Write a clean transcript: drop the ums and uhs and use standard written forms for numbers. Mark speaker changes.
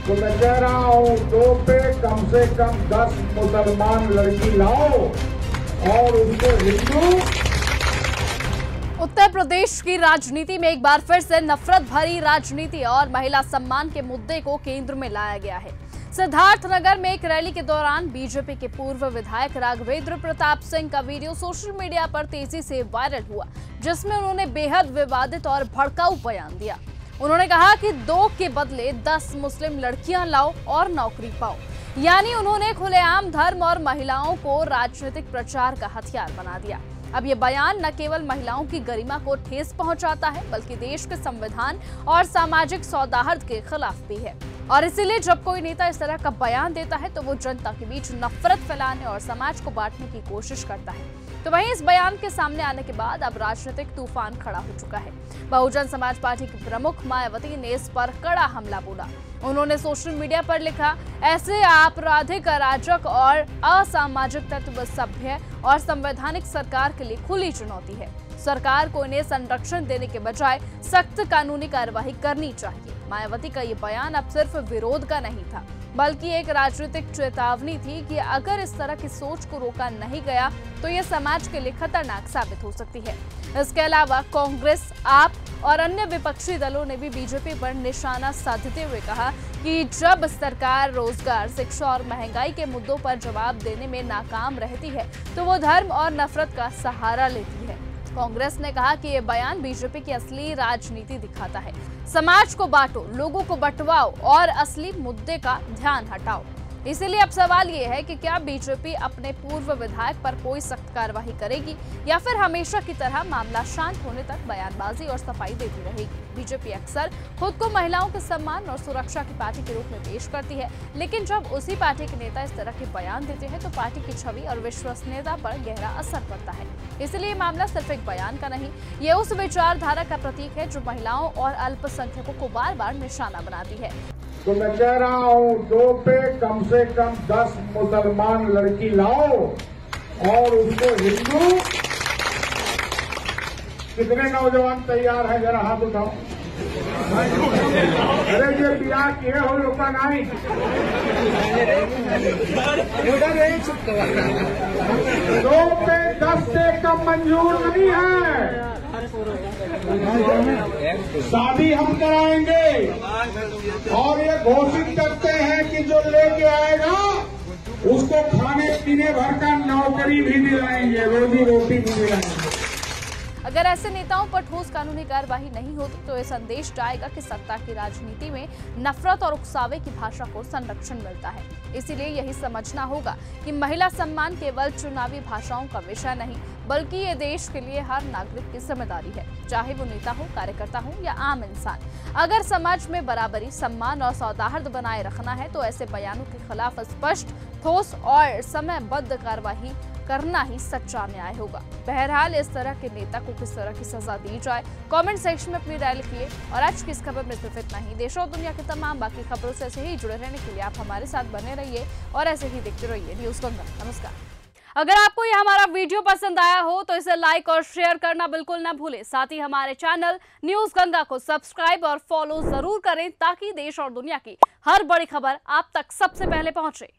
Speaker 1: तो मैं कह रहा हूँ 2 पे कम से कम 10 मुसलमान लड़की लाओ और उसको हिंदू।
Speaker 2: उत्तर प्रदेश की राजनीति में एक बार फिर से नफरत भरी राजनीति और महिला सम्मान के मुद्दे को केंद्र में लाया गया है। सिद्धार्थनगर में एक रैली के दौरान बीजेपी के पूर्व विधायक राघवेंद्र प्रताप सिंह का वीडियो सोशल मीडिया पर तेजी से वायरल हुआ, जिसमें उन्होंने बेहद विवादित और भड़काऊ बयान दिया। उन्होंने कहा कि 2 के बदले 10 मुस्लिम लड़कियां लाओ और नौकरी पाओ, यानी उन्होंने खुलेआम धर्म और महिलाओं को राजनीतिक प्रचार का हथियार बना दिया। अब ये बयान न केवल महिलाओं की गरिमा को ठेस पहुंचाता है, बल्कि देश के संविधान और सामाजिक सौहार्द के खिलाफ भी है। और इसीलिए जब कोई नेता इस तरह का बयान देता है तो वो जनता के बीच नफरत फैलाने और समाज को बांटने की कोशिश करता है। तो वहीं इस बयान के सामने आने के बाद अब राजनीतिक तूफान खड़ा हो चुका है। बहुजन समाज पार्टी की प्रमुख मायावती ने इस पर कड़ा हमला बोला। उन्होंने सोशल मीडिया पर लिखा, ऐसे आपराधिक, अराजक और असामाजिक तत्व सभ्य और संवैधानिक सरकार के लिए खुली चुनौती है। सरकार को इन्हें संरक्षण देने के बजाय सख्त कानूनी कार्रवाई करनी चाहिए। मायावती का ये बयान अब सिर्फ विरोध का नहीं था, बल्कि एक राजनीतिक चेतावनी थी कि अगर इस तरह की सोच को रोका नहीं गया तो ये समाज के लिए खतरनाक साबित हो सकती है। इसके अलावा कांग्रेस, आप और अन्य विपक्षी दलों ने भी बीजेपी पर निशाना साधते हुए कहा कि जब सरकार रोजगार, शिक्षा और महंगाई के मुद्दों पर जवाब देने में नाकाम रहती है तो वो धर्म और नफरत का सहारा लेती है। कांग्रेस ने कहा कि ये बयान बीजेपी की असली राजनीति दिखाता है। समाज को बांटो, लोगों को बंटवाओ और असली मुद्दे का ध्यान हटाओ। इसीलिए अब सवाल ये है कि क्या बीजेपी अपने पूर्व विधायक पर कोई सख्त कार्रवाई करेगी या फिर हमेशा की तरह मामला शांत होने तक बयानबाजी और सफाई देती रहेगी। बीजेपी अक्सर खुद को महिलाओं के सम्मान और सुरक्षा की पार्टी के रूप में पेश करती है, लेकिन जब उसी पार्टी के नेता इस तरह के बयान देते हैं तो पार्टी की छवि और विश्वसनीयता पर गहरा असर पड़ता है। इसलिए मामला सिर्फ एक बयान का नहीं, ये उस विचारधारा का प्रतीक है जो महिलाओं और अल्पसंख्यकों को बार बार निशाना बनाती है।
Speaker 1: तो मैं कह रहा हूँ 2 पे कम से कम 10 मुसलमान लड़की लाओ और उसको हिंदू। कितने नौजवान तैयार हैं, जरा हाथ उठाओ। अरे ये बियाह किए हो लोग नहीं। 2 पे 10 से कम मंजूर नहीं है। शादी हम कराएंगे और ये घोषित करते हैं कि जो लेके आएगा उसको खाने पीने भर का नौकरी भी दिलाएंगे, रोजी रोटी भी दिलाएंगे।
Speaker 2: अगर ऐसे नेताओं पर ठोस कानूनी कार्रवाई नहीं होती तो ये संदेश जाएगा कि सत्ता की राजनीति में नफरत और उकसावे की भाषा को संरक्षण मिलता है। इसीलिए यही समझना होगा कि महिला सम्मान केवल चुनावी भाषाओं का विषय नहीं, बल्कि ये देश के लिए हर नागरिक की जिम्मेदारी है, चाहे वो नेता हो, कार्यकर्ता हो या आम इंसान। अगर समाज में बराबरी, सम्मान और सौहार्द बनाए रखना है तो ऐसे बयानों के खिलाफ स्पष्ट, ठोस और समयबद्ध कार्रवाई करना ही सच्चा न्याय होगा। बहरहाल इस तरह के नेता को किस तरह की सजा दी जाए, कमेंट सेक्शन में अपनी राय लिखिए। और आज की इस खबर में सिर्फ इतना ही। देश और दुनिया की तमाम बाकी खबरों से ऐसे ही जुड़े रहने के लिए आप हमारे साथ बने रहिए और ऐसे ही देखते रहिए न्यूज़ गंगा। नमस्कार। अगर आपको यह हमारा वीडियो पसंद आया हो तो इसे लाइक और शेयर करना बिल्कुल न भूलें। साथ ही हमारे चैनल न्यूज़ गंगा को सब्सक्राइब और फॉलो जरूर करें ताकि देश और दुनिया की हर बड़ी खबर आप तक सबसे पहले पहुंचे।